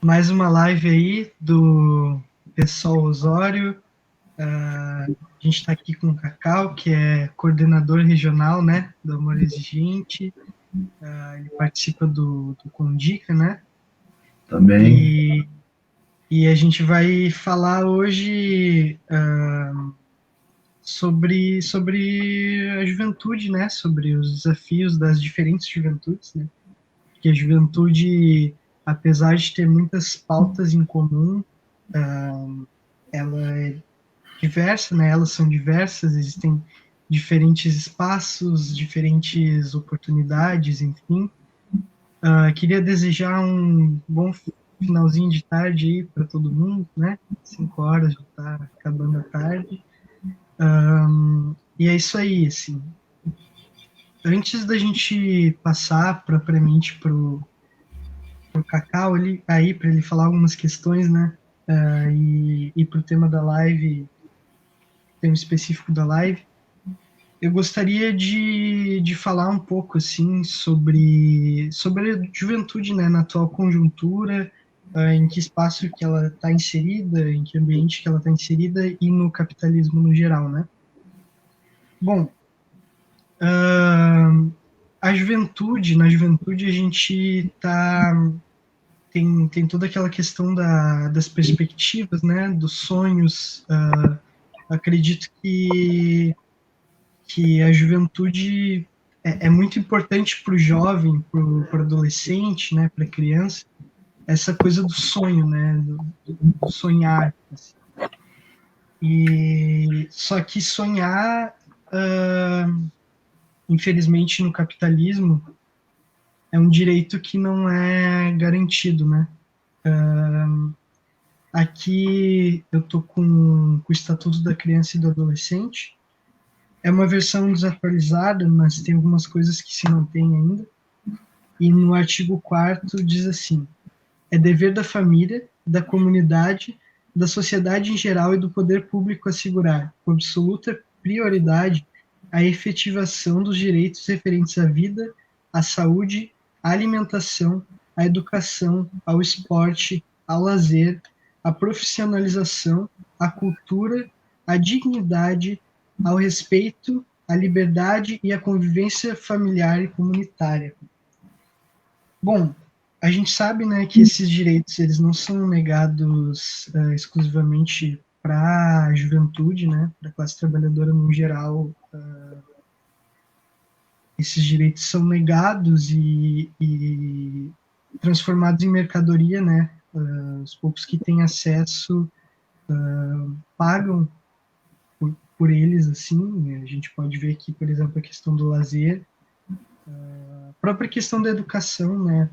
Mais uma live aí do pessoal Osório. A gente está aqui com o Cacau, que é coordenador regional, né, do Amor Exigente. Ele participa do Condica, né? Também. E, e a gente vai falar hoje sobre a juventude, né? Sobre os desafios das diferentes juventudes, né? Porque a juventude, apesar de ter muitas pautas em comum, ela é diversa, né? Elas são diversas, existem diferentes espaços, diferentes oportunidades, enfim. Queria desejar um bom finalzinho de tarde aí para todo mundo, né? 5 horas já está acabando a tarde. E é isso aí, assim. Antes da gente passar propriamente pro Cacau ali, aí para ele falar algumas questões, né? E para o tema da live, tema específico da live, eu gostaria de falar um pouco assim sobre a juventude, né, na atual conjuntura, em que espaço que ela está inserida, em que ambiente que ela está inserida e no capitalismo no geral, né? Bom, a juventude, na juventude a gente tem toda aquela questão das perspectivas, né, dos sonhos. Acredito que a juventude é muito importante para o jovem, para o adolescente, né, para a criança, essa coisa do sonho, né, do sonhar. Assim. E só que sonhar, infelizmente, no capitalismo é um direito que não é garantido, né? Aqui eu tô com o Estatuto da Criança e do Adolescente. É uma versão desatualizada, mas tem algumas coisas que se mantêm ainda. E no artigo 4º diz assim: é dever da família, da comunidade, da sociedade em geral e do poder público assegurar, com absoluta prioridade, a efetivação dos direitos referentes à vida, à saúde, à alimentação, à educação, ao esporte, ao lazer, à profissionalização, à cultura, à dignidade, ao respeito, à liberdade e à convivência familiar e comunitária. Bom, a gente sabe, né, que esses direitos eles não são negados exclusivamente para a juventude, né, para a classe trabalhadora no geral. Esses direitos são negados e transformados em mercadoria, né? Os poucos que têm acesso pagam por eles, assim. A gente pode ver aqui, por exemplo, a questão do lazer, a própria questão da educação, né?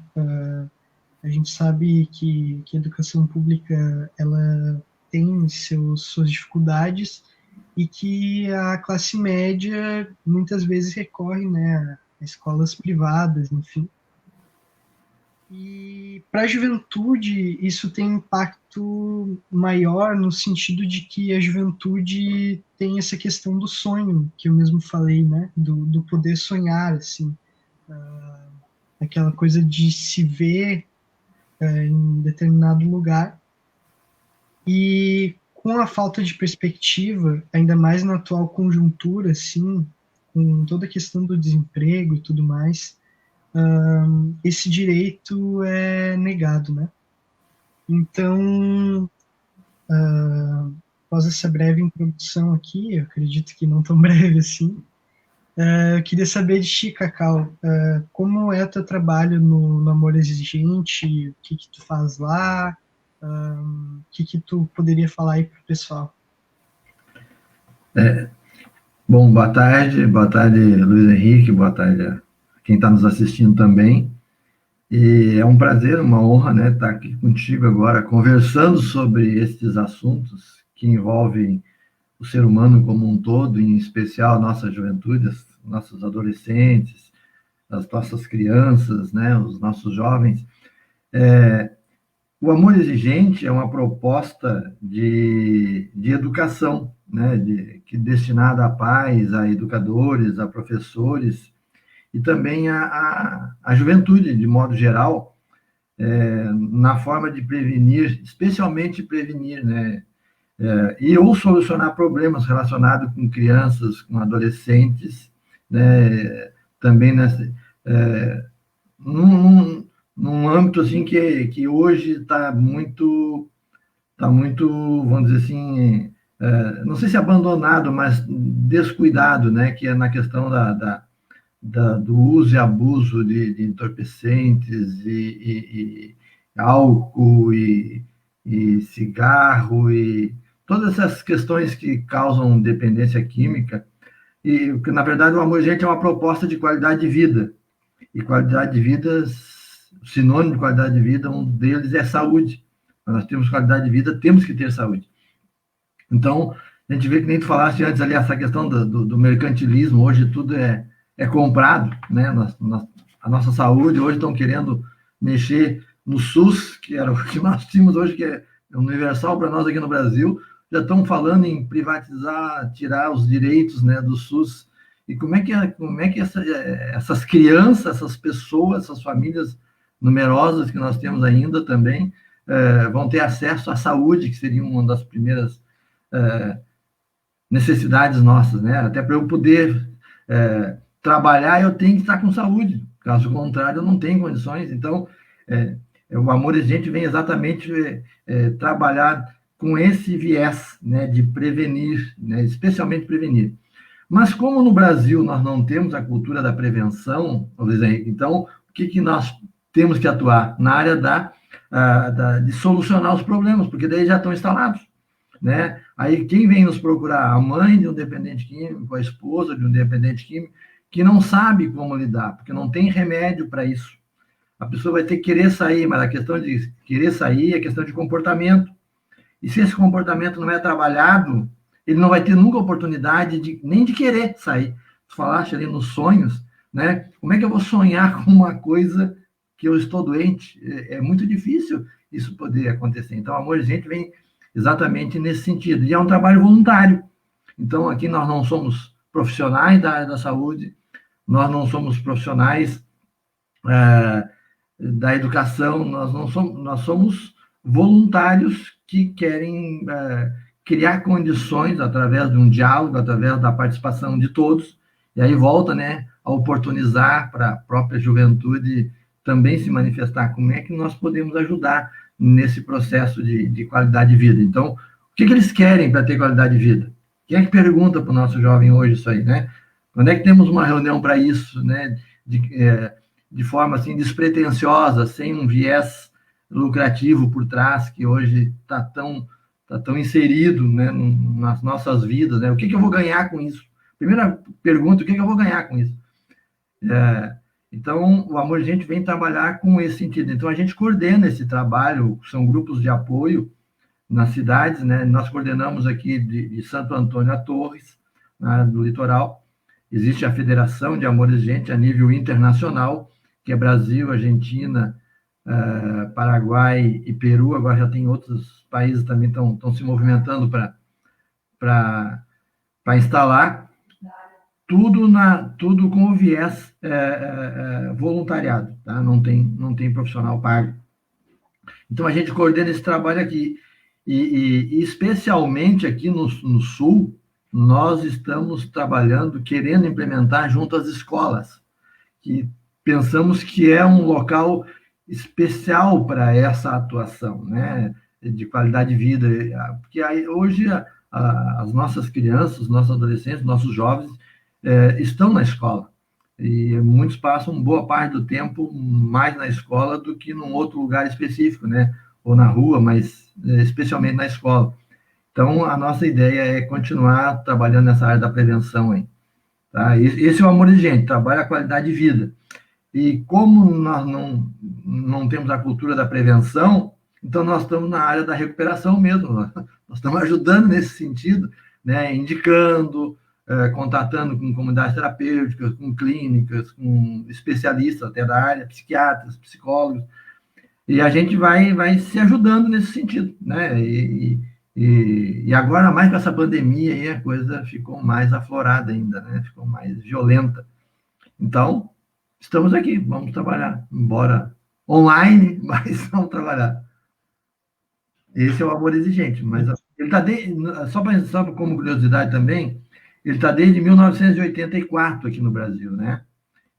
A gente sabe que a educação pública ela tem suas dificuldades e que a classe média muitas vezes recorre, né, a escolas privadas, enfim. E para a juventude isso tem impacto maior no sentido de que a juventude tem essa questão do sonho, que eu mesmo falei, né, do poder sonhar, assim, aquela coisa de se ver em determinado lugar. E com a falta de perspectiva, ainda mais na atual conjuntura, assim, com toda a questão do desemprego e tudo mais, esse direito é negado, né? Então, após essa breve introdução aqui, eu acredito que não tão breve assim, eu queria saber de ti, Cacau, como é o teu trabalho no Amor Exigente, o que tu faz lá, o que tu poderia falar aí pro pessoal? Bom, boa tarde, Luiz Henrique, boa tarde a quem está nos assistindo também. E é um prazer, uma honra, né, estar aqui contigo agora, conversando sobre esses assuntos que envolvem o ser humano como um todo, em especial a nossa juventude, os nossos adolescentes, as nossas crianças, né, os nossos jovens. O Amor Exigente é uma proposta de educação, né, que destinada a pais, a educadores, a professores e também a juventude, de modo geral, na forma de prevenir, especialmente prevenir, né? E ou solucionar problemas relacionados com crianças, com adolescentes, né? Também num âmbito assim que hoje está muito, vamos dizer assim, não sei se abandonado, mas descuidado, né? Que é na questão do uso e abuso de entorpecentes e álcool e cigarro e todas essas questões que causam dependência química. E, na verdade, o Amor Gente é uma proposta de qualidade de vida. E qualidade de vida, sinônimo de qualidade de vida, um deles é saúde. Nós temos qualidade de vida, temos que ter saúde. Então, a gente vê que nem tu falaste antes ali, essa questão do mercantilismo, hoje tudo é comprado, né? A nossa saúde, hoje estão querendo mexer no SUS, que era o que nós tínhamos hoje, que é universal para nós aqui no Brasil, já estão falando em privatizar, tirar os direitos, né, do SUS. E como é que essas crianças, essas pessoas, essas famílias numerosas que nós temos ainda também, vão ter acesso à saúde, que seria uma das primeiras necessidades nossas, né? Até para eu poder trabalhar, eu tenho que estar com saúde. Caso contrário, eu não tenho condições. Então, o Amor e Gente vem exatamente trabalhar com esse viés, né, de prevenir, né, especialmente prevenir. Mas como no Brasil nós não temos a cultura da prevenção, então, o que nós temos que atuar? Na área de solucionar os problemas, porque daí já estão instalados, né? Aí quem vem nos procurar? A mãe de um dependente químico, a esposa de um dependente químico, que não sabe como lidar, porque não tem remédio para isso. A pessoa vai ter que querer sair, mas a questão de querer sair é questão de comportamento. E se esse comportamento não é trabalhado, ele não vai ter nunca oportunidade nem de querer sair. Tu falaste ali nos sonhos, né? Como é que eu vou sonhar com uma coisa que eu estou doente? É muito difícil isso poder acontecer. Então, o Amor e Gente vem exatamente nesse sentido. E é um trabalho voluntário. Então, aqui nós não somos profissionais da área da saúde, nós não somos profissionais da educação, nós somos voluntários que querem criar condições através de um diálogo, através da participação de todos, e aí volta, né, a oportunizar para a própria juventude também se manifestar. Como é que nós podemos ajudar nesse processo de qualidade de vida? Então, o que eles querem para ter qualidade de vida? Quem é que pergunta para o nosso jovem hoje isso aí, né? Quando é que temos uma reunião para isso, né? De forma assim despretensiosa, sem um viés lucrativo por trás, que hoje está tão inserido, né, nas nossas vidas, né? O que eu vou ganhar com isso? Primeira pergunta, o que eu vou ganhar com isso? Então, o Amor e Gente vem trabalhar com esse sentido. Então, a gente coordena esse trabalho, são grupos de apoio nas cidades, né? Nós coordenamos aqui de Santo Antônio a Torres, do litoral. Existe a Federação de Amor e Gente a nível internacional, que é Brasil, Argentina, Paraguai e Peru. Agora já tem outros países também estão se movimentando para instalar. Tudo com o viés voluntariado, tá? Não tem profissional pago. Então, a gente coordena esse trabalho aqui. E especialmente aqui no Sul, nós estamos trabalhando, querendo implementar junto às escolas, que pensamos que é um local especial para essa atuação, né, de qualidade de vida, porque hoje as nossas crianças, nossos adolescentes, nossos jovens estão na escola, e muitos passam boa parte do tempo mais na escola do que num outro lugar específico, né, ou na rua, mas especialmente na escola. Então, a nossa ideia é continuar trabalhando nessa área da prevenção aí, tá? Esse é o Amor e Gente, trabalha a qualidade de vida. E como nós não temos a cultura da prevenção, então nós estamos na área da recuperação mesmo. Nós estamos ajudando nesse sentido, né? Indicando, contatando com comunidades terapêuticas, com clínicas, com especialistas até da área, psiquiatras, psicólogos, e a gente vai se ajudando nesse sentido, né? E agora, mais com essa pandemia, aí a coisa ficou mais aflorada ainda, né? Ficou mais violenta. Então, estamos aqui, vamos trabalhar, embora online, mas vamos trabalhar. Esse é o amor exigente, mas ele está só como curiosidade também, ele está desde 1984 aqui no Brasil, né?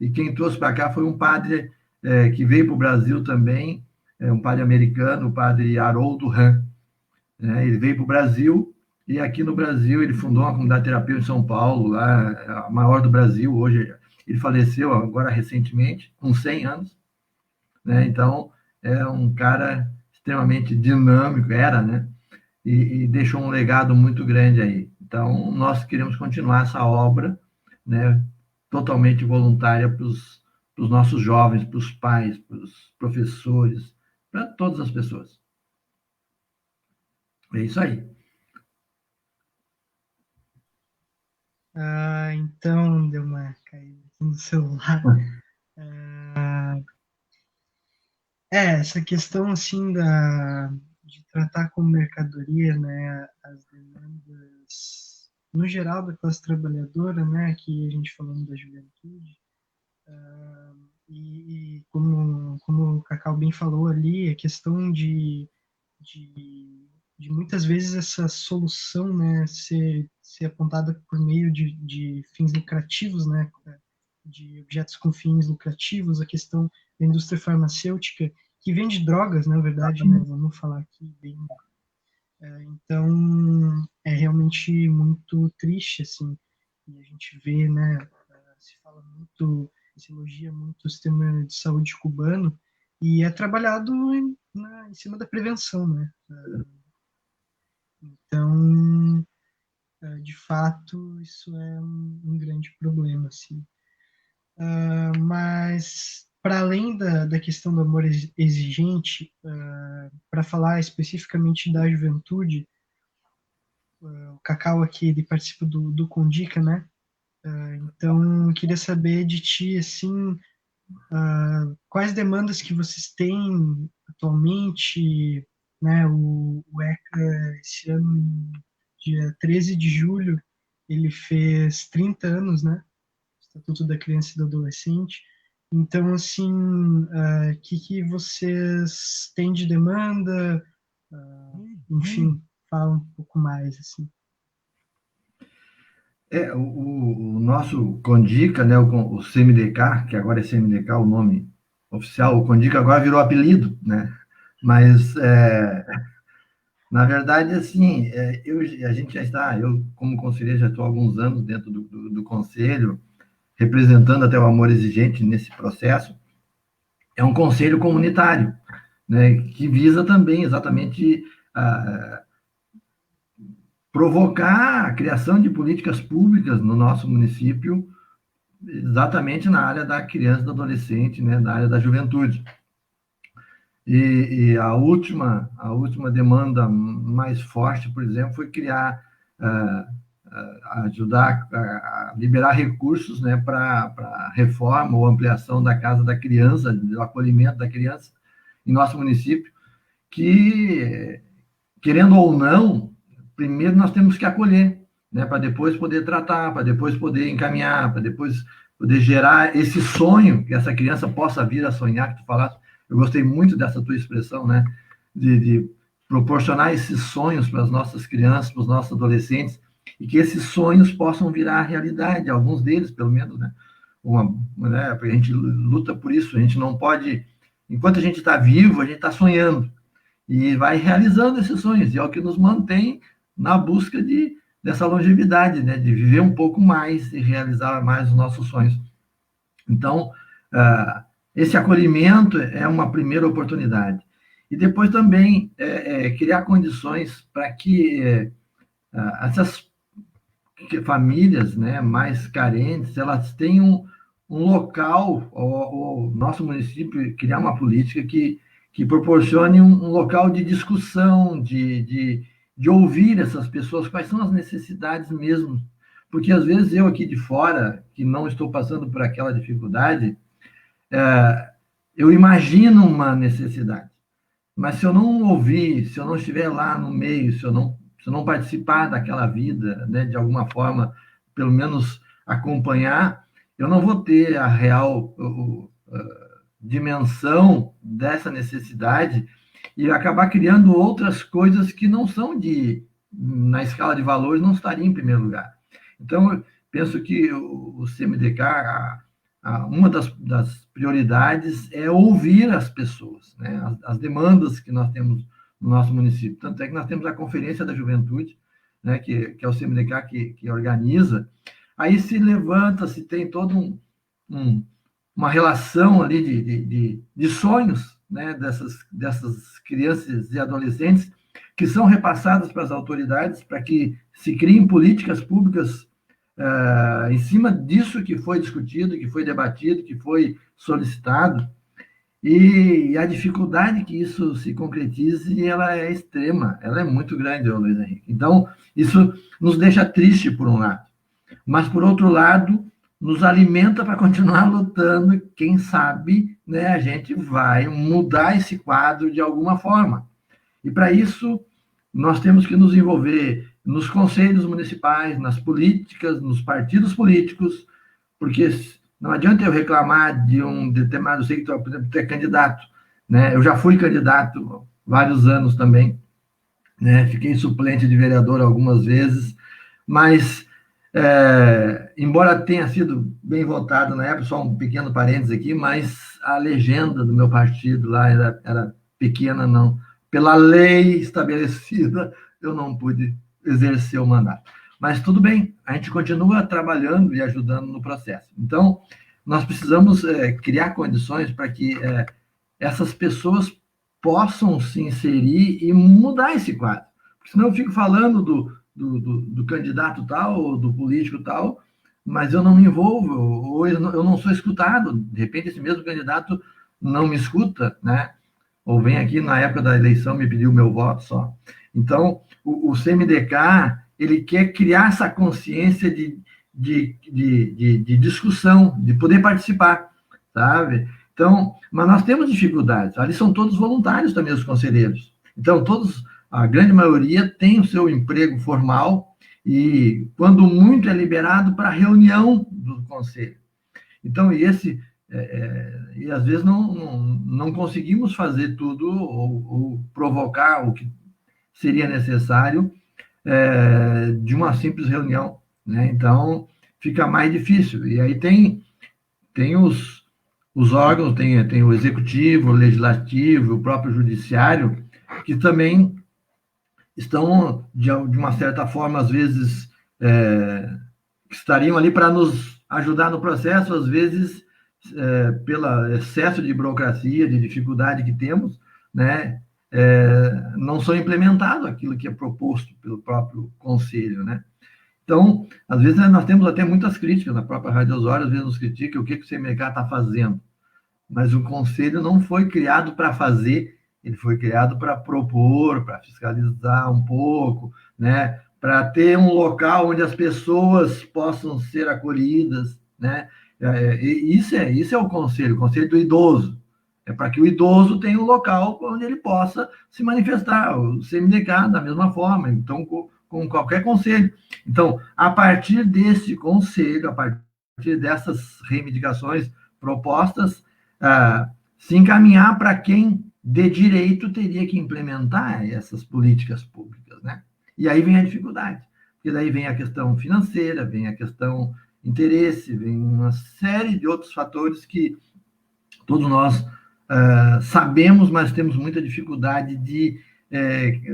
E quem trouxe para cá foi um padre que veio para o Brasil também, um padre americano, o padre Haroldo Hahn, né? Ele veio para o Brasil e aqui no Brasil ele fundou uma comunidade terapêutica em São Paulo, lá, a maior do Brasil. Hoje ele faleceu agora recentemente, com 100 anos, né? Então é um cara extremamente dinâmico, era, né? E deixou um legado muito grande aí. Então nós queremos continuar essa obra, né? Totalmente voluntária para os nossos jovens, para os pais, para os professores, para todas as pessoas. É isso aí. Então deu uma caída aqui no celular. Essa questão assim de tratar como mercadoria, né, as demandas no geral da classe trabalhadora, né, aqui a gente falando da juventude, e como o Cacau bem falou ali, a questão de muitas vezes essa solução, né, ser apontada por meio de fins lucrativos, né, de objetos com fins lucrativos, a questão da indústria farmacêutica, que vende drogas, na verdade, né, vamos falar aqui bem. Então, é realmente muito triste, assim, e a gente vê, né, se fala muito, se elogia muito o sistema de saúde cubano, e é trabalhado em cima da prevenção, né? Então, de fato, isso é um grande problema, assim. Mas, para além da questão do amor exigente, para falar especificamente da juventude, o Cacau aqui, ele participa do Condica, né? Então, eu queria saber de ti, assim, quais demandas que vocês têm atualmente, né? O ECA, esse ano, dia 13 de julho, ele fez 30 anos, né? Estatuto da Criança e do Adolescente. Então, assim, o que vocês têm de demanda? Enfim, fala um pouco mais, assim. O nosso Condica, né, o CMDK, que agora é CMDK o nome oficial, o Condica agora virou apelido, né? Mas, na verdade, assim, a gente já está, eu como conselheiro já estou há alguns anos dentro do conselho, representando até o Amor Exigente nesse processo. É um conselho comunitário, né, que visa também exatamente provocar a criação de políticas públicas no nosso município, exatamente na área da criança e do adolescente, né, na área da juventude. E a última demanda mais forte, por exemplo, foi criar, ajudar a liberar recursos, né, para reforma ou ampliação da casa da criança, do acolhimento da criança em nosso município, que, querendo ou não, primeiro nós temos que acolher, né, para depois poder tratar, para depois poder encaminhar, para depois poder gerar esse sonho que essa criança possa vir a sonhar, que tu falaste. Eu gostei muito dessa tua expressão, né, de proporcionar esses sonhos para as nossas crianças, para os nossos adolescentes, e que esses sonhos possam virar realidade, alguns deles, pelo menos, né, né, porque a gente luta por isso, a gente não pode, enquanto a gente está vivo, a gente está sonhando, e vai realizando esses sonhos, e é o que nos mantém na busca dessa longevidade, né, de viver um pouco mais e realizar mais os nossos sonhos. Então, esse acolhimento é uma primeira oportunidade. E depois também criar condições para que essas famílias, né, mais carentes, elas tenham um local, o nosso município criar uma política que proporcione um local de discussão, de ouvir essas pessoas, quais são as necessidades mesmo. Porque, às vezes, eu aqui de fora, que não estou passando por aquela dificuldade, eu imagino uma necessidade. Mas se eu não ouvir, se eu não estiver lá no meio, se eu não participar daquela vida, né, de alguma forma, pelo menos acompanhar, eu não vou ter a real dimensão dessa necessidade e acabar criando outras coisas que não são na escala de valores, não estariam em primeiro lugar. Então, eu penso que o CMDK, uma das prioridades é ouvir as pessoas, né? As demandas que nós temos no nosso município. Tanto é que nós temos a Conferência da Juventude, né, que é o CMDK que organiza. Aí se levanta, se tem todo uma relação ali de sonhos, né, dessas crianças e adolescentes que são repassadas para as autoridades para que se criem políticas públicas em cima disso que foi discutido, que foi debatido, que foi solicitado. E a dificuldade que isso se concretize, ela é extrema, ela é muito grande, Luiz Henrique. Então, isso nos deixa triste, por um lado. Mas, por outro lado, nos alimenta para continuar lutando. Quem sabe, né, a gente vai mudar esse quadro de alguma forma. E, para isso, nós temos que nos envolver nos conselhos municipais, nas políticas, nos partidos políticos, porque não adianta eu reclamar de um determinado, eu sei que, por exemplo, tu é candidato, né? Eu já fui candidato vários anos também, né? Fiquei suplente de vereador algumas vezes, mas, embora tenha sido bem votado na época, só um pequeno parênteses aqui, mas a legenda do meu partido lá era pequena, não. Pela lei estabelecida, eu não pude exercer o mandato. Mas tudo bem, a gente continua trabalhando e ajudando no processo. Então, nós precisamos criar condições para que essas pessoas possam se inserir e mudar esse quadro. Porque senão eu fico falando do candidato tal, ou do político tal, mas eu não me envolvo, ou eu não sou escutado. De repente, esse mesmo candidato não me escuta, né? Ou vem aqui na época da eleição me pedir o meu voto só. Então, o CMDK, ele quer criar essa consciência de discussão, de poder participar, sabe? Então, mas nós temos dificuldades. Ali são todos voluntários também, os conselheiros. Então, a grande maioria tem o seu emprego formal e, quando muito, é liberado para reunião do conselho. Então, e às vezes não conseguimos fazer tudo ou provocar o que seria necessário de uma simples reunião, né? Então, fica mais difícil. E aí tem os órgãos, tem o executivo, o legislativo, o próprio judiciário, que também estão, de uma certa forma, às vezes, estariam ali para nos ajudar no processo, às vezes, pelo excesso de burocracia, de dificuldade que temos, né? Não são implementados aquilo que é proposto pelo próprio conselho, né? Então, às vezes, nós temos até muitas críticas, na própria Rádio Osório, às vezes nos critica o que o CMDK está fazendo. Mas o conselho não foi criado para fazer, ele foi criado para propor, para fiscalizar um pouco, né? Para ter um local onde as pessoas possam ser acolhidas, né? Isso é o conselho do idoso. É para que o idoso tenha um local onde ele possa se manifestar. O CMDK, da mesma forma, então, com qualquer conselho. Então, a partir desse conselho, a partir dessas reivindicações propostas, se encaminhar para quem de direito teria que implementar essas políticas públicas, né? E aí vem a dificuldade, porque daí vem a questão financeira, vem a questão interesse, vem uma série de outros fatores que todos nós sabemos, mas temos muita dificuldade de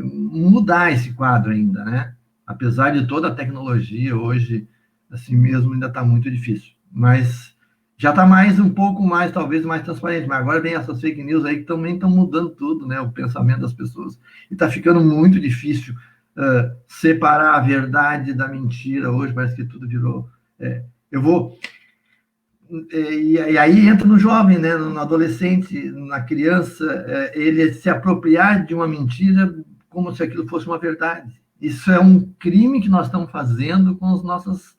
mudar esse quadro ainda, né? Apesar de toda a tecnologia hoje, assim mesmo, ainda está muito difícil. Mas já está um pouco mais, talvez, mais transparente. Mas agora vem essas fake news aí que também estão mudando tudo, né? O pensamento das pessoas. E está ficando muito difícil separar a verdade da mentira. Hoje parece que tudo virou... E aí entra no jovem, né? No adolescente, na criança, ele se apropriar de uma mentira como se aquilo fosse uma verdade. Isso é um crime que nós estamos fazendo com os nossos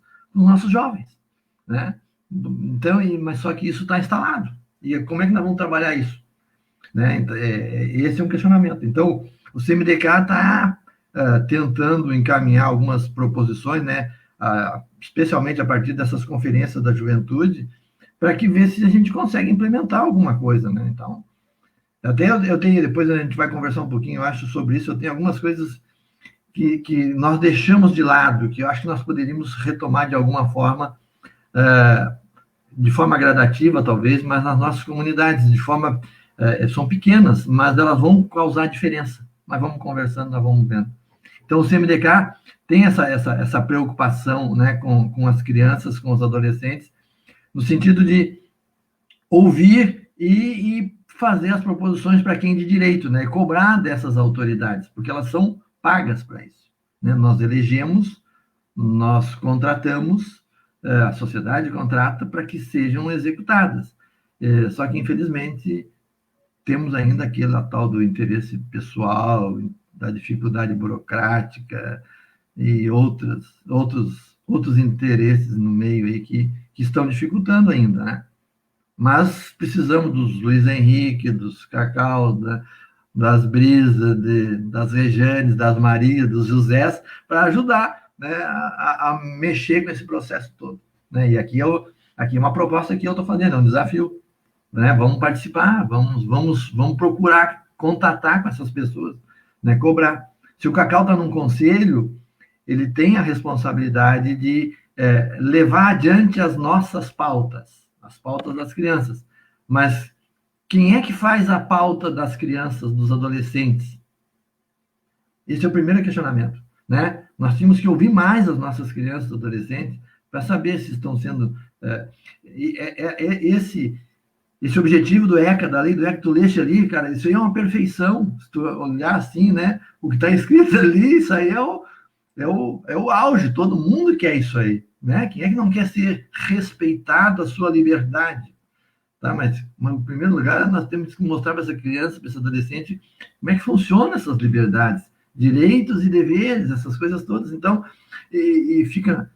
jovens, né? Então, mas só que isso está instalado. E como é que nós vamos trabalhar isso? Né? Então, esse é um questionamento. Então, o CMDK está tentando encaminhar algumas proposições, né? Especialmente a partir dessas conferências da juventude, para que ver se a gente consegue implementar alguma coisa, né? Então, até eu tenho, depois a gente vai conversar um pouquinho, eu acho, sobre isso, eu tenho algumas coisas que nós deixamos de lado, que eu acho que nós poderíamos retomar de alguma forma, de forma gradativa, talvez, mas nas nossas comunidades, de forma, são pequenas, mas elas vão causar diferença. Mas vamos conversando, nós vamos vendo. Então, o CMDK tem essa preocupação, né, com as crianças, com os adolescentes, no sentido de ouvir e fazer as proposições para quem de direito, né, e cobrar dessas autoridades, porque elas são pagas para isso. Né? Nós elegemos, nós contratamos, a sociedade contrata para que sejam executadas. Só que, infelizmente, temos ainda aquele tal do interesse pessoal, da dificuldade burocrática e outros interesses no meio aí que estão dificultando ainda, né? Mas precisamos dos Luiz Henrique, dos Cacau, das Brisas, das Rejanes, das Marias, dos Josés, para ajudar, né, a mexer com esse processo todo. Né? E aqui é uma proposta que eu estou fazendo, é um desafio. Né? Vamos participar, vamos procurar contatar com essas pessoas, né? Cobrar. Se o Cacau está num conselho, ele tem a responsabilidade de levar adiante as nossas pautas, as pautas das crianças. Mas quem é que faz a pauta das crianças, dos adolescentes? Esse é o primeiro questionamento. Né? Nós tínhamos que ouvir mais as nossas crianças e adolescentes para saber se estão sendo... esse objetivo do ECA, da lei do ECA, tu leste ali, cara, isso aí é uma perfeição. Se tu olhar assim, né? O que está escrito ali, isso aí é o auge. Todo mundo quer isso aí. Né? Quem é que não quer ser respeitado a sua liberdade? Tá? Mas, em primeiro lugar, nós temos que mostrar para essa criança, para esse adolescente, como é que funcionam essas liberdades, direitos e deveres, essas coisas todas. Então, e fica...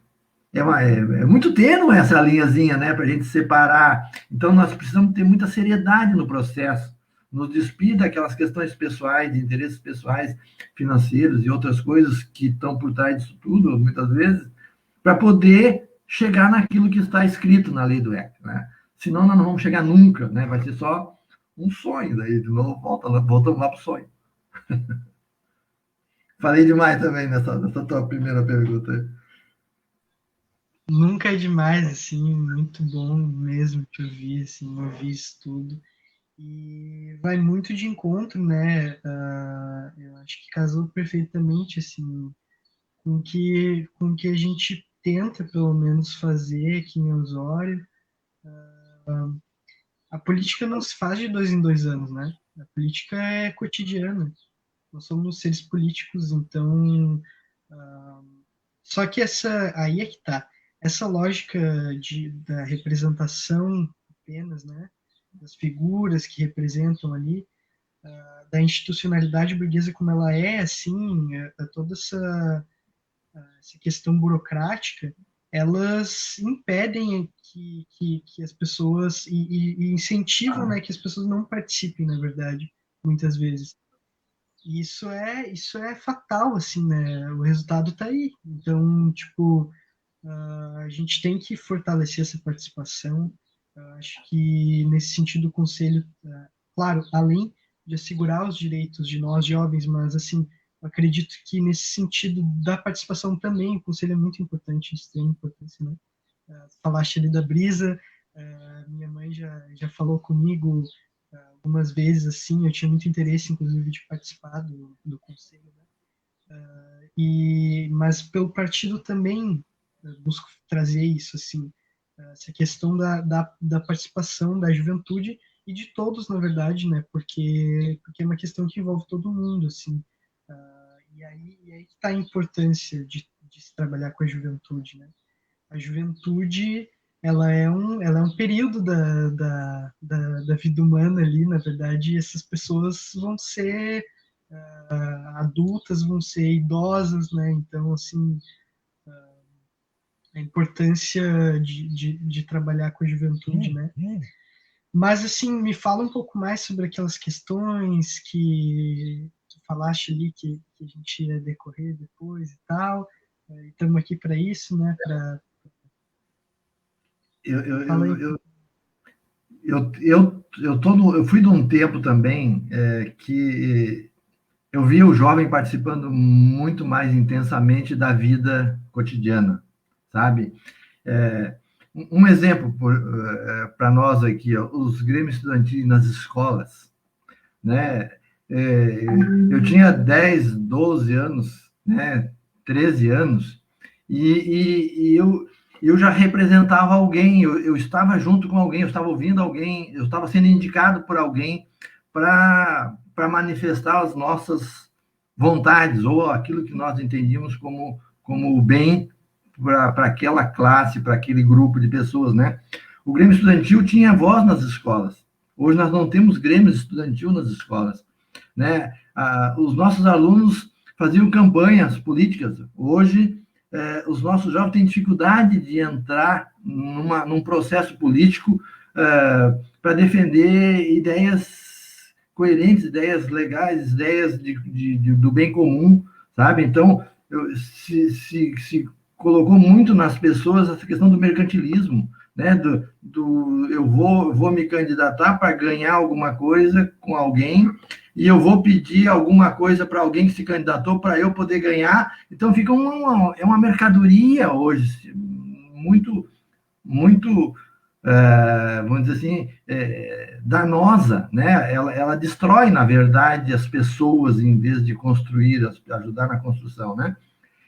É muito tênue essa linhazinha, né, para a gente separar. Então, nós precisamos ter muita seriedade no processo, nos despir daquelas questões pessoais, de interesses pessoais, financeiros e outras coisas que estão por trás disso tudo, muitas vezes, para poder chegar naquilo que está escrito na lei do ECA. Né? Senão, nós não vamos chegar nunca, né? Vai ser só um sonho, daí de novo voltamos lá para o sonho. Falei demais também nessa tua primeira pergunta. Nunca é demais, assim, muito bom mesmo te ouvir, assim, ouvir isso tudo. E vai muito de encontro, né? Eu acho que casou perfeitamente, assim, com que a gente tenta, pelo menos, fazer aqui em Osório. A política não se faz de 2 em 2 anos, né? A política é cotidiana. Nós somos seres políticos, então. Só que aí é que tá. Essa lógica da representação apenas, né? Das figuras que representam ali, da institucionalidade burguesa como ela é, assim, toda essa questão burocrática, elas impedem que as pessoas e incentivam, né, que as pessoas não participem, na verdade, muitas vezes. E isso é fatal, assim, né? O resultado está aí. Então, tipo, a gente tem que fortalecer essa participação. Eu acho que, nesse sentido, o Conselho, claro, além de assegurar os direitos de nós jovens, mas, assim, eu acredito que, nesse sentido da participação também, o Conselho é muito importante, de extrema importância, né? Falaste ali da Brisa, minha mãe já falou comigo algumas vezes, assim, eu tinha muito interesse, inclusive, de participar do Conselho, né? Mas pelo partido também busco trazer isso, assim, essa questão da participação da juventude e de todos, na verdade, né? Porque é uma questão que envolve todo mundo, assim. E aí que está a importância de se trabalhar com a juventude, né? A juventude, ela é um período da vida humana ali, na verdade, e essas pessoas vão ser adultas, vão ser idosas, né? Então, assim, a importância de trabalhar com a juventude, né? Mas, assim, me fala um pouco mais sobre aquelas questões que tu falaste ali que a gente ia decorrer depois e tal. Estamos aqui para isso, né? Eu, eu, Fala eu, aí. eu, eu fui de um tempo também que eu via o jovem participando muito mais intensamente da vida cotidiana, sabe? Um exemplo para nós aqui, ó, os grêmios estudantis nas escolas, né? Eu tinha 10, 12 anos, né? 13 anos, e eu já representava alguém, eu estava junto com alguém, eu estava ouvindo alguém, eu estava sendo indicado por alguém para manifestar as nossas vontades, ou aquilo que nós entendíamos como o bem para aquela classe, para aquele grupo de pessoas, né? O Grêmio Estudantil tinha voz nas escolas. Hoje nós não temos Grêmio Estudantil nas escolas, né? Os nossos alunos faziam campanhas políticas. Hoje, os nossos jovens têm dificuldade de entrar num processo político para defender ideias coerentes, ideias legais, ideias do bem comum, sabe? Então, se colocou muito nas pessoas essa questão do mercantilismo, né? Eu vou me candidatar para ganhar alguma coisa com alguém e eu vou pedir alguma coisa para alguém que se candidatou para eu poder ganhar. Então, fica uma mercadoria hoje, muito, muito, vamos dizer assim, danosa, né? Ela destrói, na verdade, as pessoas em vez de construir, ajudar na construção, né?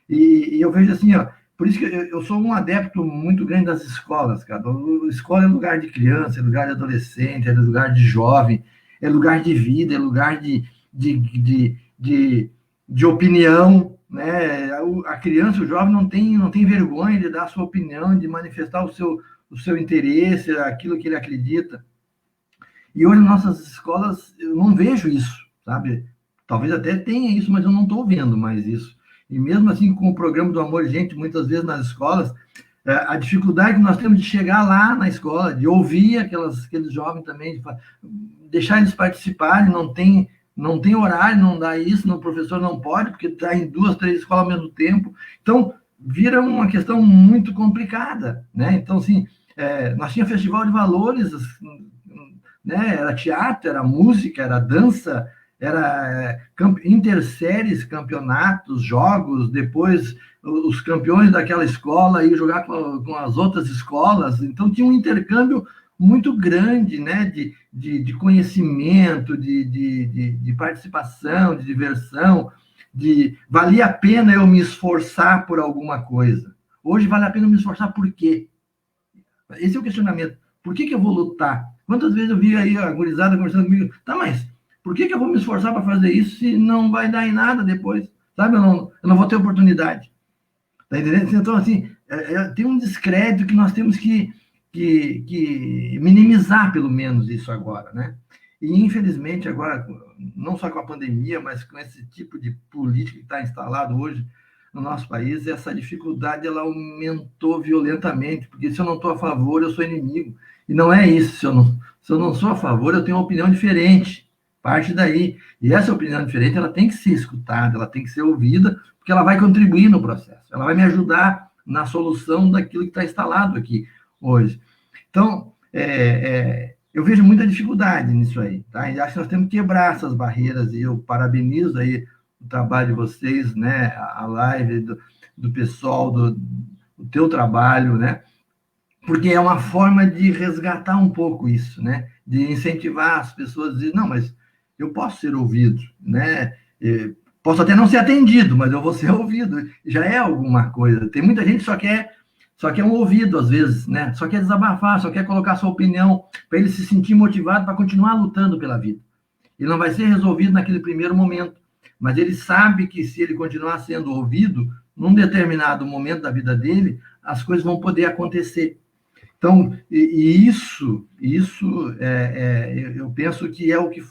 E eu vejo assim, ó, por isso que eu sou um adepto muito grande das escolas, cara. A escola é lugar de criança, é lugar de adolescente, é lugar de jovem, é lugar de vida, é lugar de opinião, né? A criança, o jovem não tem vergonha de dar a sua opinião, de manifestar o seu interesse, aquilo que ele acredita. E hoje, nas nossas escolas, eu não vejo isso, sabe? Talvez até tenha isso, mas eu não estou vendo mais isso. E mesmo assim, com o programa do Amor e Gente, muitas vezes nas escolas, a dificuldade que nós temos de chegar lá na escola, de ouvir aqueles jovens também, de deixar eles participarem, não tem horário, não dá isso, o professor não pode, porque está em 2, 3 escolas ao mesmo tempo. Então, vira uma questão muito complicada, né? Então, assim, nós tínhamos festival de valores, né? Era teatro, era música, era dança, era interséries, campeonatos, jogos, depois os campeões daquela escola iam jogar com as outras escolas, então tinha um intercâmbio muito grande, né, de conhecimento, de participação, de diversão, valia a pena eu me esforçar por alguma coisa. Hoje vale a pena eu me esforçar por quê? Esse é o questionamento. Por que eu vou lutar? Quantas vezes eu vi aí a gurizada conversando comigo, tá, mas por que eu vou me esforçar para fazer isso se não vai dar em nada depois? Sabe, eu não vou ter oportunidade. Tá entendendo? Então, assim, tem um descrédito que nós temos que minimizar, pelo menos, isso agora, né? E, infelizmente, agora, não só com a pandemia, mas com esse tipo de política que está instalado hoje no nosso país, essa dificuldade ela aumentou violentamente, porque se eu não estou a favor, eu sou inimigo. E não é isso. Se eu não sou a favor, eu tenho uma opinião diferente. Parte daí. E essa opinião diferente, ela tem que ser escutada, ela tem que ser ouvida, porque ela vai contribuir no processo. Ela vai me ajudar na solução daquilo que está instalado aqui hoje. Então, eu vejo muita dificuldade nisso aí, tá? E acho que nós temos que quebrar essas barreiras, e eu parabenizo aí o trabalho de vocês, né? A live do pessoal, do teu trabalho, né? Porque é uma forma de resgatar um pouco isso, né? De incentivar as pessoas a dizer, não, mas eu posso ser ouvido, né? Posso até não ser atendido, mas eu vou ser ouvido. Já é alguma coisa. Tem muita gente que só quer um ouvido, às vezes, né? Só quer desabafar, só quer colocar sua opinião para ele se sentir motivado para continuar lutando pela vida. Ele não vai ser resolvido naquele primeiro momento, mas ele sabe que se ele continuar sendo ouvido, num determinado momento da vida dele, as coisas vão poder acontecer. Então, isso eu penso que é o que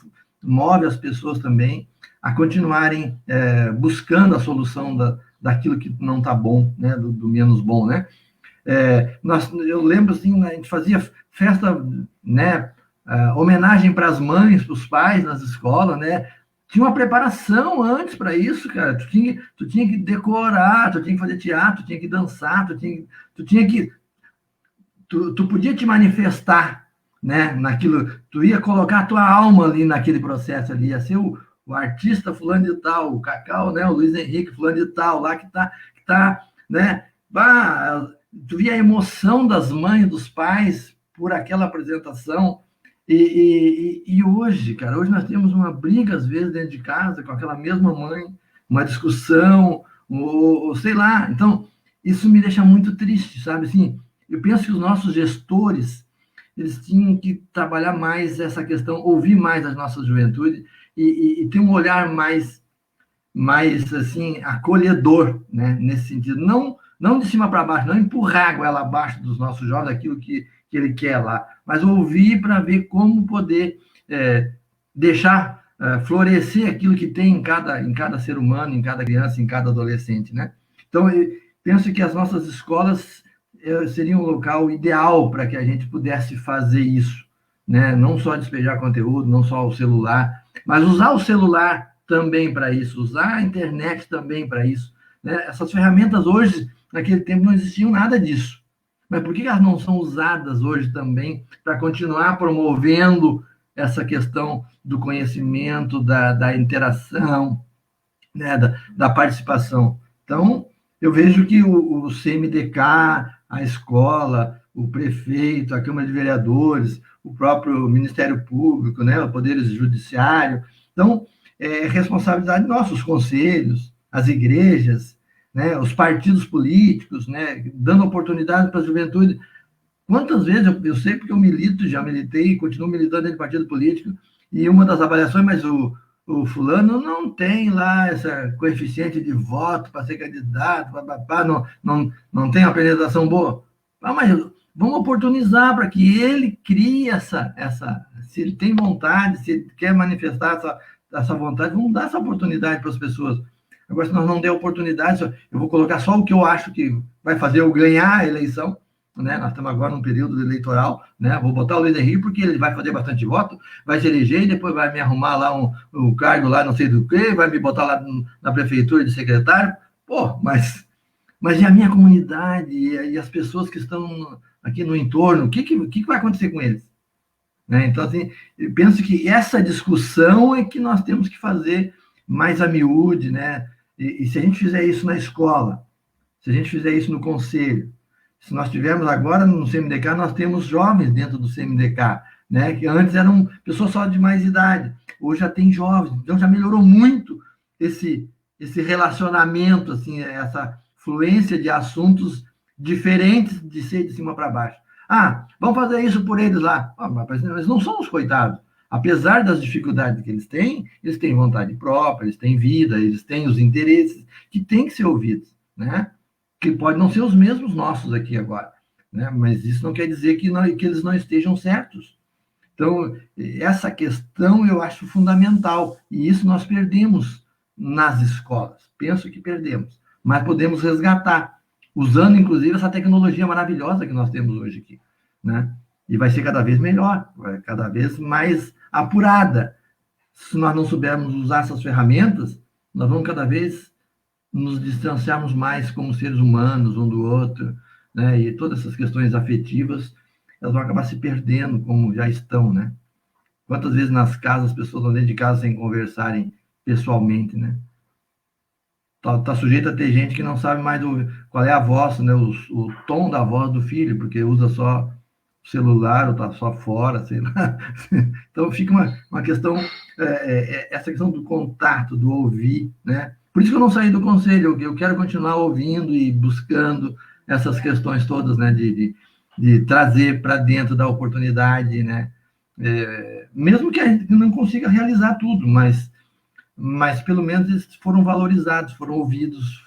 move as pessoas também a continuarem buscando a solução daquilo que não está bom, né? Do menos bom, né? Eu lembro, assim, a gente fazia festa, né? Homenagem para as mães, para os pais nas escolas, né? Tinha uma preparação antes para isso, cara. Tu tinha que decorar, tu tinha que fazer teatro, tu tinha que dançar, tu podia te manifestar, né? Naquilo, tu ia colocar a tua alma ali naquele processo ali, ia ser o artista fulano de tal, o Cacau, né? O Luiz Henrique fulano de tal, lá que tá, né? Bah, tu via a emoção das mães, dos pais por aquela apresentação. E hoje, cara, hoje nós temos uma briga, às vezes, dentro de casa, com aquela mesma mãe, uma discussão, ou sei lá. Então, isso me deixa muito triste, sabe? Assim, eu penso que os nossos gestores, eles tinham que trabalhar mais essa questão, ouvir mais as nossas juventudes e ter um olhar mais assim, acolhedor, né? Nesse sentido. Não de cima para baixo, não empurrar a goela abaixo dos nossos jovens, aquilo que ele quer lá, mas ouvir para ver como poder deixar florescer aquilo que tem em cada ser humano, em cada criança, em cada adolescente, né? Então, eu penso que as nossas escolas seriam um local ideal para que a gente pudesse fazer isso, né? Não só despejar conteúdo, não só o celular, mas usar o celular também para isso, usar a internet também para isso, né? Essas ferramentas hoje, naquele tempo, não existiam nada disso. Mas por que elas não são usadas hoje também para continuar promovendo essa questão do conhecimento, da interação, né, da participação? Então, eu vejo que o CMDK, a escola, o prefeito, a Câmara de Vereadores, o próprio Ministério Público, né, o Poder Judiciário, então, é responsabilidade nossa, os conselhos, as igrejas, né, os partidos políticos, né, dando oportunidade para a juventude. Quantas vezes, eu sei porque eu milito, já militei e continuo militando dentro de partido político, e uma das avaliações, mas o fulano não tem lá essa coeficiente de voto para ser candidato, não tem uma apresentação boa. Mas vamos oportunizar para que ele crie se ele tem vontade, se ele quer manifestar essa vontade, vamos dar essa oportunidade para as pessoas. Agora, se nós não der oportunidade, eu vou colocar só o que eu acho que vai fazer eu ganhar a eleição, né? Nós estamos agora num período eleitoral, né? Vou botar o Luiz Henrique porque ele vai fazer bastante voto, vai se eleger e depois vai me arrumar lá um cargo lá, não sei do que, vai me botar lá na prefeitura de secretário. Pô, mas e a minha comunidade e as pessoas que estão aqui no entorno, o que vai acontecer com eles? Né? Então, assim, eu penso que essa discussão é que nós temos que fazer mais a miúde, né? E se a gente fizer isso na escola, se a gente fizer isso no conselho, se nós tivermos agora no CMDK, nós temos jovens dentro do CMDK, né? Que antes eram pessoas só de mais idade, hoje já tem jovens, então já melhorou muito esse relacionamento, assim, essa fluência de assuntos diferentes de ser de cima para baixo. Ah, vamos fazer isso por eles lá. Ah, mas eles não são os coitados. Apesar das dificuldades que eles têm vontade própria, eles têm vida, eles têm os interesses que têm que ser ouvidos, né? Que pode não ser os mesmos nossos aqui agora, né? Mas isso não quer dizer que eles não estejam certos. Então, essa questão eu acho fundamental, e isso nós perdemos nas escolas. Penso que perdemos, mas podemos resgatar, usando inclusive essa tecnologia maravilhosa que nós temos hoje aqui, né? E vai ser cada vez melhor, vai cada vez mais apurada. Se nós não soubermos usar essas ferramentas, nós vamos cada vez nos distanciarmos mais como seres humanos um do outro, né? E todas essas questões afetivas, elas vão acabar se perdendo como já estão, né? Quantas vezes nas casas as pessoas estão dentro de casa sem conversarem pessoalmente, né? Tá sujeito a ter gente que não sabe mais qual é a voz, né? O tom da voz do filho, porque usa só o celular ou tá só fora, sei lá. Então fica uma questão, essa questão do contato, do ouvir, né? Por isso que eu não saí do conselho, eu quero continuar ouvindo e buscando essas questões todas, né? De trazer para dentro da oportunidade, né? Mesmo que a gente não consiga realizar tudo, mas pelo menos eles foram valorizados, foram ouvidos,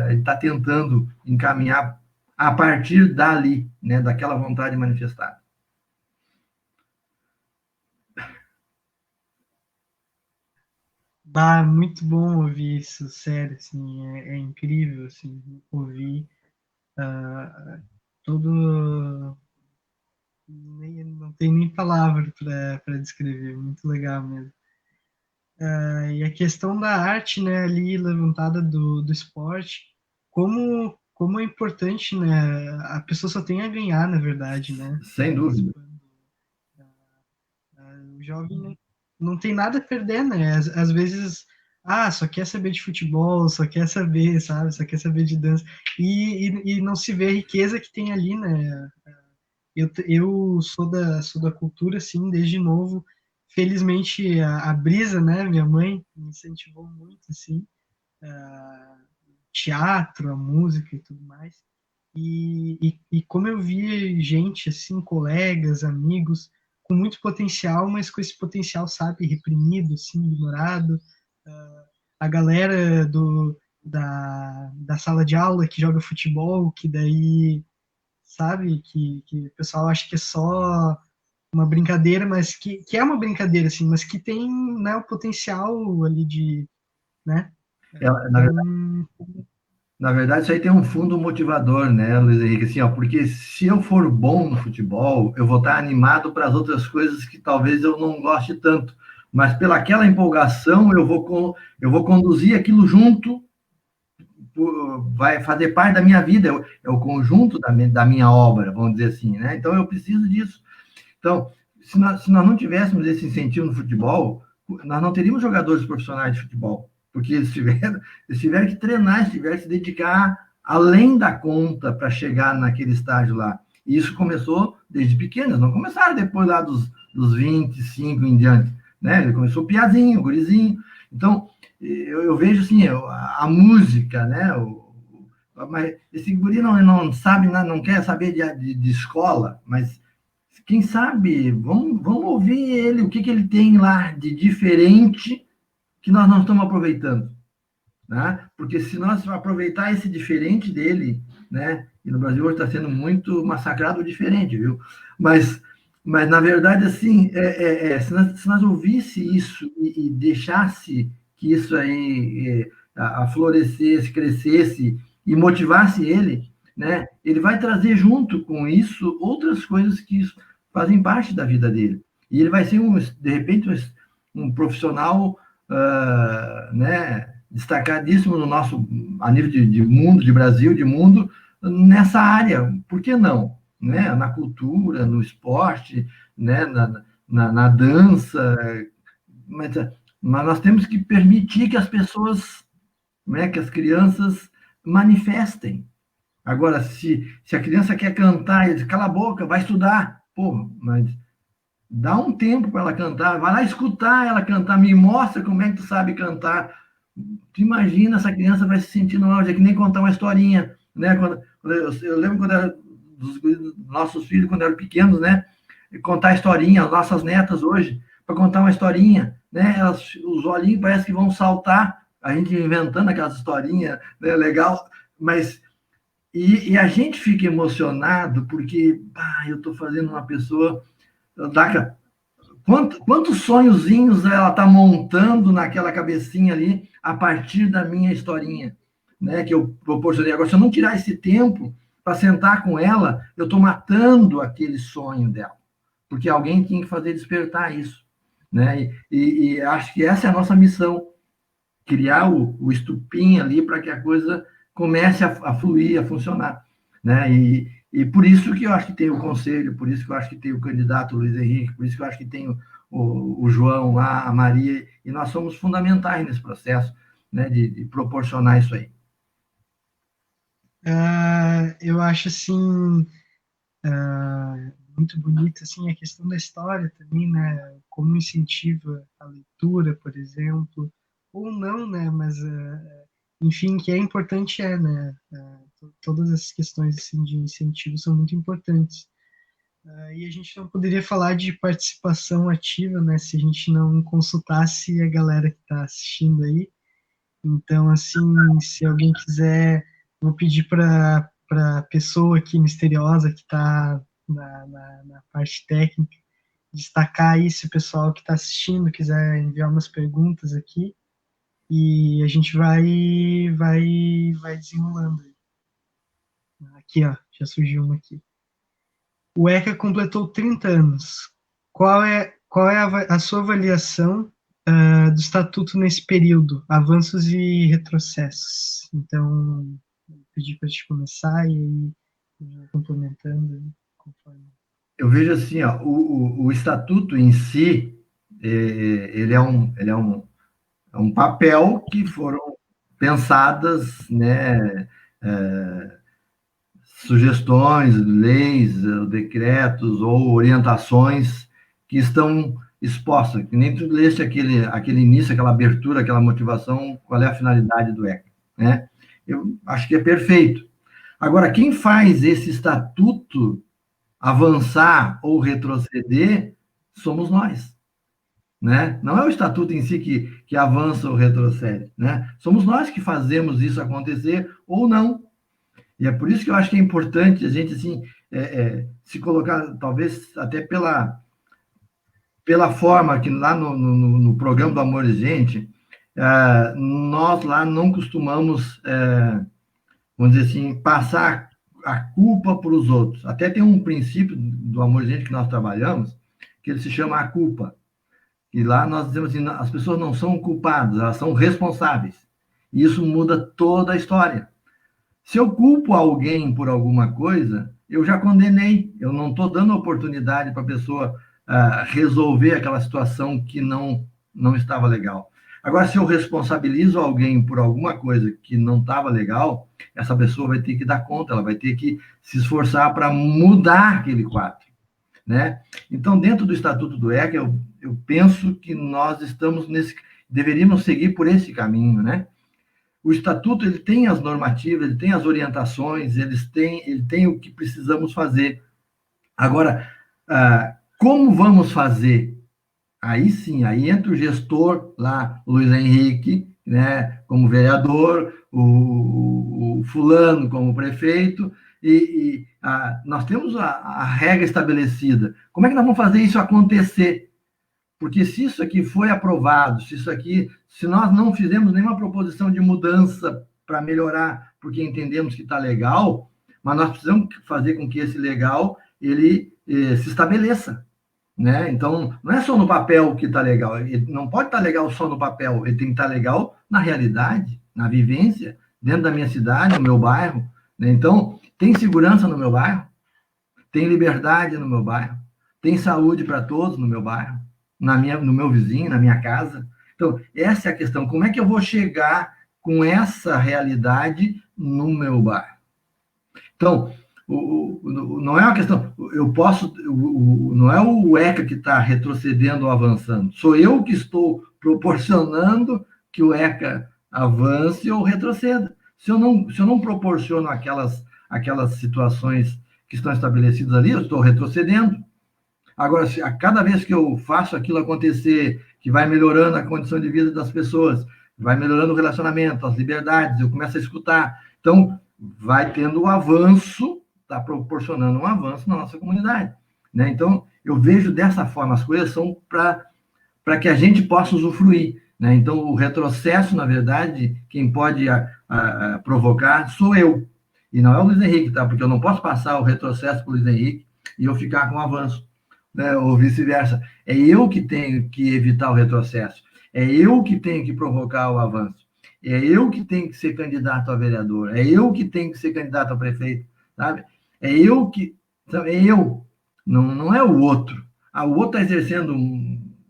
está tentando encaminhar a partir dali, né, daquela vontade manifestada. Bah, muito bom ouvir isso, sério, assim, é incrível, assim, ouvir todo... não tem nem palavra para descrever, muito legal mesmo. E a questão da arte, né, ali levantada do esporte, como é importante, né, a pessoa só tem a ganhar, na verdade, né, Sem dúvida. participando jovem não tem nada a perder, né? Às vezes, só quer saber de futebol, só quer saber, sabe? Só quer saber de dança. E não se vê a riqueza que tem ali, né? Eu sou da cultura, assim, desde novo. Felizmente, a Brisa, né, minha mãe, me incentivou muito, assim, teatro, a música e tudo mais. E como eu vi gente, assim, colegas, amigos, com muito potencial, mas com esse potencial, sabe, reprimido, assim, ignorado. A galera da sala de aula que joga futebol, que daí, sabe, que o pessoal acha que é só uma brincadeira, mas que é uma brincadeira, assim, mas que tem, né, o potencial ali de, né? Na Então, Na verdade, isso aí tem um fundo motivador, né, Luiz Henrique? Assim, ó, porque se eu for bom no futebol, eu vou estar animado para as outras coisas que talvez eu não goste tanto. Mas pelaquela empolgação, eu vou conduzir aquilo junto, vai fazer parte da minha vida, é o conjunto da minha obra, vamos dizer assim, né? Então, eu preciso disso. Então, se nós não tivéssemos esse incentivo no futebol, nós não teríamos jogadores profissionais de futebol, porque eles tiveram que treinar, eles tiveram que se dedicar além da conta para chegar naquele estágio lá. E isso começou desde pequenos, não começaram depois lá dos 25 em diante, né? Ele começou piazinho, gurizinho. Então, eu vejo assim, a música, né? Mas esse guri não sabe, não quer saber de escola, mas quem sabe, vamos ouvir ele, o que ele tem lá de diferente que nós não estamos aproveitando, né? Porque se nós aproveitar esse diferente dele, né? E no Brasil hoje está sendo muito massacrado o diferente, viu? Mas, mas na verdade, assim, se nós ouvisse isso e deixasse que isso aí florescesse, crescesse e motivasse ele, né? Ele vai trazer junto com isso outras coisas que fazem parte da vida dele. E ele vai ser, de repente, um profissional, né, destacadíssimo no nosso, a nível de mundo, de Brasil, de mundo, nessa área. Por que não? Né? Na cultura, no esporte, né? Na dança. Mas, mas nós temos que permitir que as pessoas, né, que as crianças manifestem. Agora, se a criança quer cantar, ele diz, cala a boca, vai estudar. Pô, mas dá um tempo para ela cantar, vai lá escutar ela cantar, me mostra como é que tu sabe cantar. Tu imagina, essa criança vai se sentir no auge, é que nem contar uma historinha, né? Eu lembro quando era dos nossos filhos, quando eram pequenos, né? Contar historinha, as nossas netas hoje, para contar uma historinha, né? Os olhinhos parece que vão saltar, a gente inventando aquelas historinhas, né? Legal, mas a gente fica emocionado porque eu estou fazendo uma pessoa. Quantos sonhozinhos ela está montando naquela cabecinha ali a partir da minha historinha, né? Que eu proporcionei. Agora, se eu não tirar esse tempo para sentar com ela, eu estou matando aquele sonho dela, porque alguém tinha que fazer despertar isso, né? E acho que essa é a nossa missão, criar o estupim ali para que a coisa comece a fluir, a funcionar, né? E por isso que eu acho que tem o conselho, por isso que eu acho que tem o candidato Luiz Henrique, por isso que eu acho que tem o João lá, a Maria, e nós somos fundamentais nesse processo, né, de proporcionar isso aí. eu acho, assim, muito bonita, assim, a questão da história também, né? Como incentiva a leitura, por exemplo, ou não, né? Mas, enfim, que é importante né? Todas essas questões assim, de incentivo são muito importantes. E a gente não poderia falar de participação ativa, né? Se a gente não consultasse a galera que está assistindo aí. Então, assim, se alguém quiser, vou pedir para a pessoa aqui misteriosa que está na parte técnica destacar aí se o pessoal que está assistindo quiser enviar umas perguntas aqui e a gente vai desenrolando. Aqui, ó, já surgiu uma aqui. O ECA completou 30 anos. Qual é a sua avaliação do estatuto nesse período? Avanços e retrocessos. Então, vou pedir para te começar e aí complementando conforme. Eu vejo assim, ó, o estatuto em si, ele é um papel que foram pensadas, né, sugestões, leis, decretos ou orientações que estão expostas. Que nem tu leste aquele início, aquela abertura, aquela motivação, qual é a finalidade do ECA, né? Eu acho que é perfeito. Agora, quem faz esse estatuto avançar ou retroceder somos nós, né? Não é o estatuto em si que avança ou retrocede, né? Somos nós que fazemos isso acontecer ou não. E é por isso que eu acho que é importante a gente assim, se colocar, talvez até pela forma que lá no programa do Amor e Gente, nós lá não costumamos, vamos dizer assim, passar a culpa para os outros. Até tem um princípio do Amor e Gente que nós trabalhamos, que ele se chama a culpa. E lá nós dizemos assim, as pessoas não são culpadas, elas são responsáveis. E isso muda toda a história. Se eu culpo alguém por alguma coisa, eu já condenei. Eu não estou dando oportunidade para a pessoa resolver aquela situação que não estava legal. Agora, se eu responsabilizo alguém por alguma coisa que não estava legal, essa pessoa vai ter que dar conta, ela vai ter que se esforçar para mudar aquele quadro, né? Então, dentro do Estatuto do ECA, eu penso que nós deveríamos seguir por esse caminho, né? O Estatuto ele tem as normativas, ele tem as orientações, ele tem o que precisamos fazer. Agora, como vamos fazer? Aí sim, aí entra o gestor lá, Luiz Henrique, né, como vereador, o fulano como prefeito, nós temos a regra estabelecida. Como é que nós vamos fazer isso acontecer? Porque se isso aqui foi aprovado, se nós não fizemos nenhuma proposição de mudança para melhorar, porque entendemos que está legal, mas nós precisamos fazer com que esse legal ele se estabeleça, né? Então, não é só no papel que está legal, ele não pode estar legal só no papel, ele tem que estar legal na realidade, na vivência, dentro da minha cidade, no meu bairro, né? Então, tem segurança no meu bairro, tem liberdade no meu bairro, tem saúde para todos no meu bairro, no meu vizinho, na minha casa. Então, essa é a questão. Como é que eu vou chegar com essa realidade no meu bairro? Então, não é uma questão, não é o ECA que está retrocedendo ou avançando, sou eu que estou proporcionando que o ECA avance ou retroceda. Se eu não proporciono aquelas situações que estão estabelecidas ali, eu estou retrocedendo. Agora, a cada vez que eu faço aquilo acontecer, que vai melhorando a condição de vida das pessoas, vai melhorando o relacionamento, as liberdades, eu começo a escutar. Então, vai tendo um avanço, está proporcionando um avanço na nossa comunidade, né? Então, eu vejo dessa forma, as coisas são para que a gente possa usufruir, né? Então, o retrocesso, na verdade, quem pode provocar sou eu, e não é o Luiz Henrique, tá? Porque eu não posso passar o retrocesso para o Luiz Henrique e eu ficar com o avanço, né? Ou vice-versa. É eu que tenho que evitar o retrocesso, é eu que tenho que provocar o avanço, é eu que tenho que ser candidato a vereador, é eu que tenho que ser candidato a prefeito, sabe? É eu, não é o outro. O outro está exercendo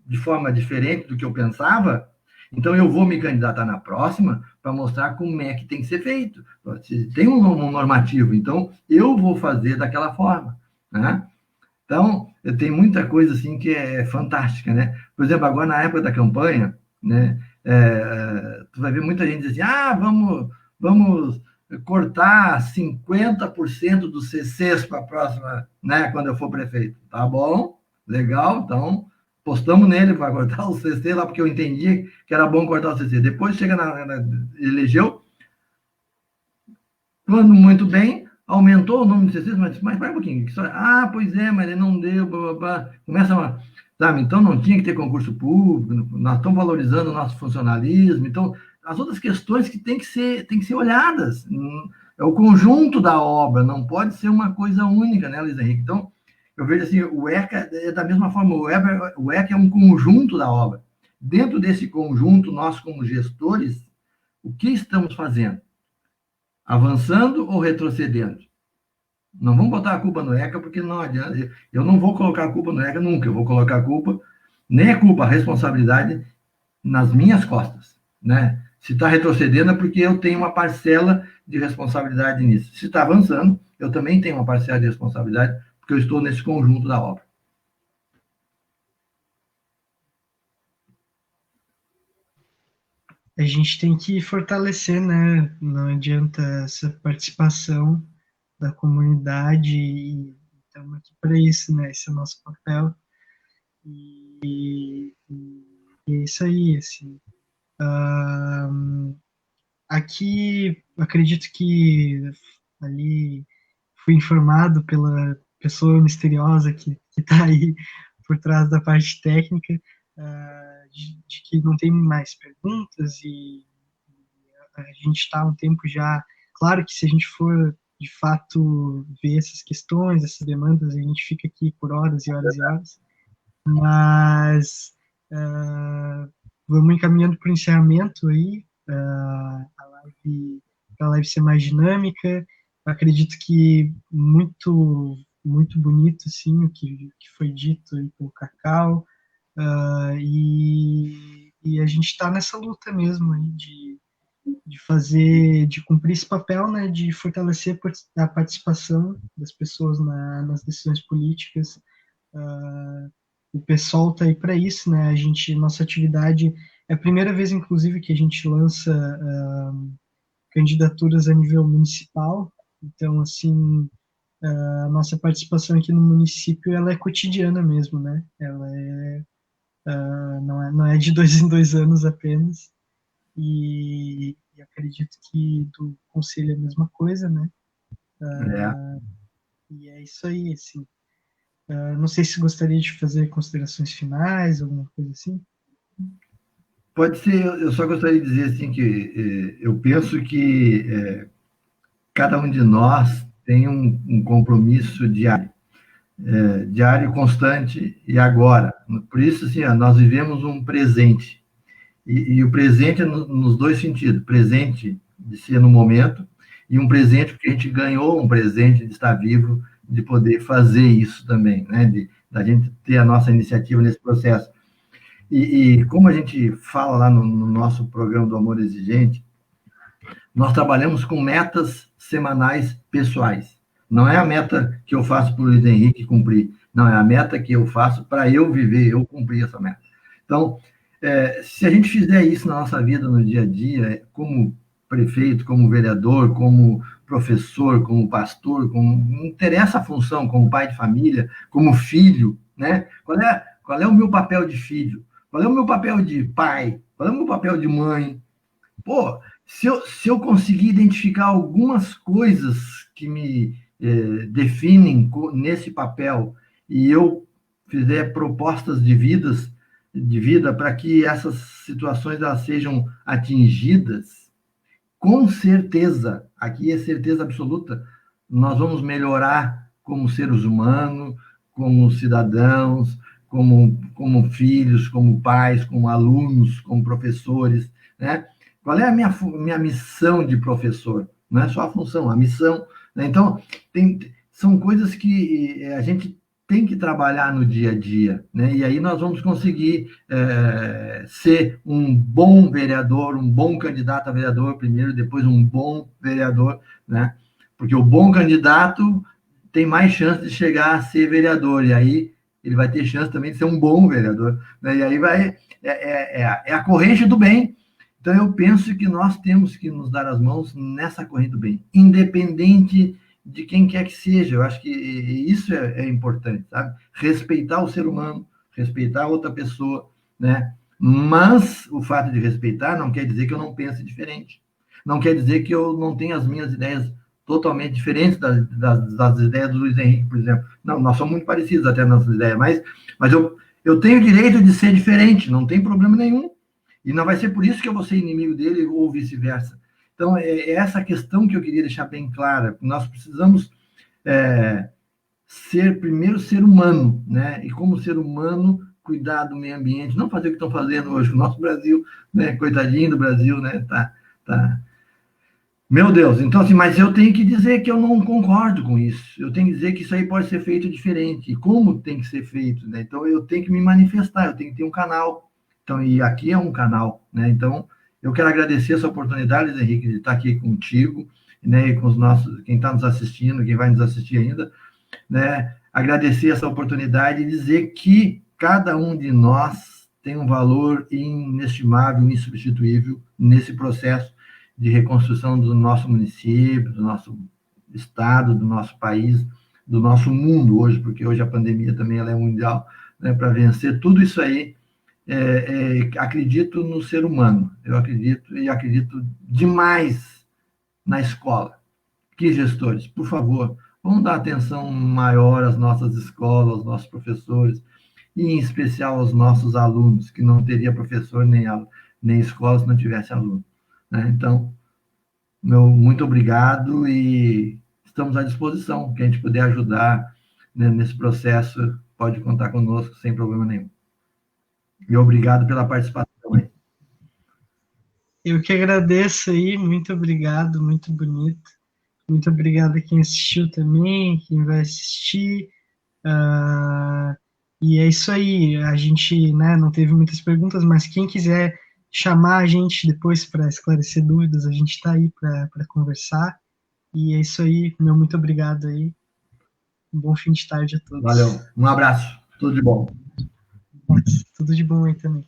de forma diferente do que eu pensava, então eu vou me candidatar na próxima para mostrar como é que tem que ser feito. Tem um normativo, então eu vou fazer daquela forma, né? Então, tem muita coisa assim que é fantástica, né? Por exemplo, agora na época da campanha, né? Tu vai ver muita gente dizer assim, vamos cortar 50% dos CCs para a próxima, né? Quando eu for prefeito. Tá bom, legal, então postamos nele para cortar o CC lá, porque eu entendi que era bom cortar o CC. Depois chega elegeu, quando muito bem, aumentou o número de CCs, mas vai um pouquinho. Pois é, mas ele não deu, blá, blá, blá. Começa sabe? Então não tinha que ter concurso público, nós estamos valorizando o nosso funcionalismo, então as outras questões que têm que ser olhadas, é o conjunto da obra, não pode ser uma coisa única, né, Luiz Henrique? Então, eu vejo assim, o ECA é da mesma forma, o ECA é um conjunto da obra. Dentro desse conjunto, nós como gestores, o que estamos fazendo? Avançando ou retrocedendo? Não vamos botar a culpa no ECA, porque não adianta. Eu não vou colocar a culpa no ECA nunca. Eu vou colocar a culpa nem é culpa, a responsabilidade nas minhas costas, né? Se está retrocedendo é porque eu tenho uma parcela de responsabilidade nisso. Se está avançando, eu também tenho uma parcela de responsabilidade, porque eu estou nesse conjunto da obra. A gente tem que fortalecer, né? Não adianta essa participação da comunidade e estamos aqui para isso, né? Esse é o nosso papel e é isso aí, assim. Aqui, acredito que ali fui informado pela pessoa misteriosa que está aí por trás da parte técnica, de que não tem mais perguntas e a gente está há um tempo já. Claro que se a gente for de fato ver essas questões, essas demandas, a gente fica aqui por horas e horas e horas, mas vamos encaminhando para o encerramento aí, para a live ser mais dinâmica. Acredito que muito bonito, sim, o que foi dito aí pelo Cacau, e a gente está nessa luta mesmo aí de cumprir esse papel, né, de fortalecer a participação das pessoas nas decisões políticas. O pessoal tá aí para isso, né? Nossa atividade é a primeira vez, inclusive, que a gente lança candidaturas a nível municipal. Então, assim, a nossa participação aqui no município, ela é cotidiana mesmo, né? Ela não é de 2 em 2 anos apenas. E acredito que do conselho é a mesma coisa, né? É. E é isso aí, assim. Não sei se gostaria de fazer considerações finais, alguma coisa assim. Pode ser, eu só gostaria de dizer assim que eu penso que cada um de nós tem um compromisso diário, diário constante e agora. Por isso, assim, nós vivemos um presente. E o presente é nos dois sentidos. Presente de ser no momento e um presente porque a gente ganhou um presente de estar vivo, de poder fazer isso também, né? Da gente ter a nossa iniciativa nesse processo. E como a gente fala lá no nosso programa do Amor Exigente, nós trabalhamos com metas semanais pessoais. Não é a meta que eu faço para o Luiz Henrique cumprir. Não, é a meta que eu faço para eu viver, eu cumprir essa meta. Então, se a gente fizer isso na nossa vida, no dia a dia, como prefeito, como vereador, como professor, como pastor, não interessa a função, como pai de família, como filho, né? Qual é o meu papel de filho? Qual é o meu papel de pai? Qual é o meu papel de mãe? Pô, se eu conseguir identificar algumas coisas que me definem nesse papel e eu fizer propostas de vida para que essas situações elas sejam atingidas, com certeza, aqui é certeza absoluta, nós vamos melhorar como seres humanos, como cidadãos, como filhos, como pais, como alunos, como professores, né? Qual é a minha missão de professor? Não é só a função, a missão. Né? Então, são coisas que a gente tem que trabalhar no dia a dia, né? E aí nós vamos conseguir ser um bom vereador, um bom candidato a vereador primeiro, depois um bom vereador, né? Porque o bom candidato tem mais chance de chegar a ser vereador, e aí ele vai ter chance também de ser um bom vereador, né? E aí é a corrente do bem. Então eu penso que nós temos que nos dar as mãos nessa corrente do bem, independente de quem quer que seja. Eu acho que isso é importante, sabe? Respeitar o ser humano, respeitar outra pessoa, né? Mas o fato de respeitar não quer dizer que eu não pense diferente. Não quer dizer que eu não tenha as minhas ideias totalmente diferentes das ideias do Luiz Henrique, por exemplo. Não, nós somos muito parecidos até nas nossas ideias, mas eu tenho o direito de ser diferente, não tem problema nenhum. E não vai ser por isso que eu vou ser inimigo dele ou vice-versa. Então, é essa questão que eu queria deixar bem clara. Nós precisamos ser, primeiro, ser humano, né? E como ser humano, cuidar do meio ambiente, não fazer o que estão fazendo hoje. O nosso Brasil, né? Coitadinho do Brasil, né? Tá Meu Deus, então assim, mas eu tenho que dizer que eu não concordo com isso. Eu tenho que dizer que isso aí pode ser feito diferente. E como tem que ser feito, né? Então eu tenho que me manifestar, eu tenho que ter um canal. Então, e aqui é um canal, né? Então, eu quero agradecer essa oportunidade, Luiz Henrique, de estar aqui contigo, né? E com os nossos, quem está nos assistindo, quem vai nos assistir ainda, né? Agradecer essa oportunidade e dizer que cada um de nós tem um valor inestimável, insubstituível nesse processo de reconstrução do nosso município, do nosso estado, do nosso país, do nosso mundo hoje, porque hoje a pandemia também ela é mundial, né, para vencer tudo isso aí. Acredito no ser humano, eu acredito e acredito demais na escola. Que gestores, por favor, vamos dar atenção maior às nossas escolas, aos nossos professores, e em especial aos nossos alunos, que não teria professor nem escola se não tivesse aluno. Né? Então, meu muito obrigado e estamos à disposição. Quem a gente puder ajudar, né, nesse processo, pode contar conosco sem problema nenhum. E obrigado pela participação aí. Eu que agradeço aí, muito obrigado, muito bonito. Muito obrigado a quem assistiu também, quem vai assistir. Uh, e é isso aí. A gente, né, não teve muitas perguntas, mas quem quiser chamar a gente depois para esclarecer dúvidas, a gente está aí para conversar. E é isso aí. Meu muito obrigado aí. Um bom fim de tarde a todos. Valeu. Um abraço. Tudo de bom. Tudo de bom aí também.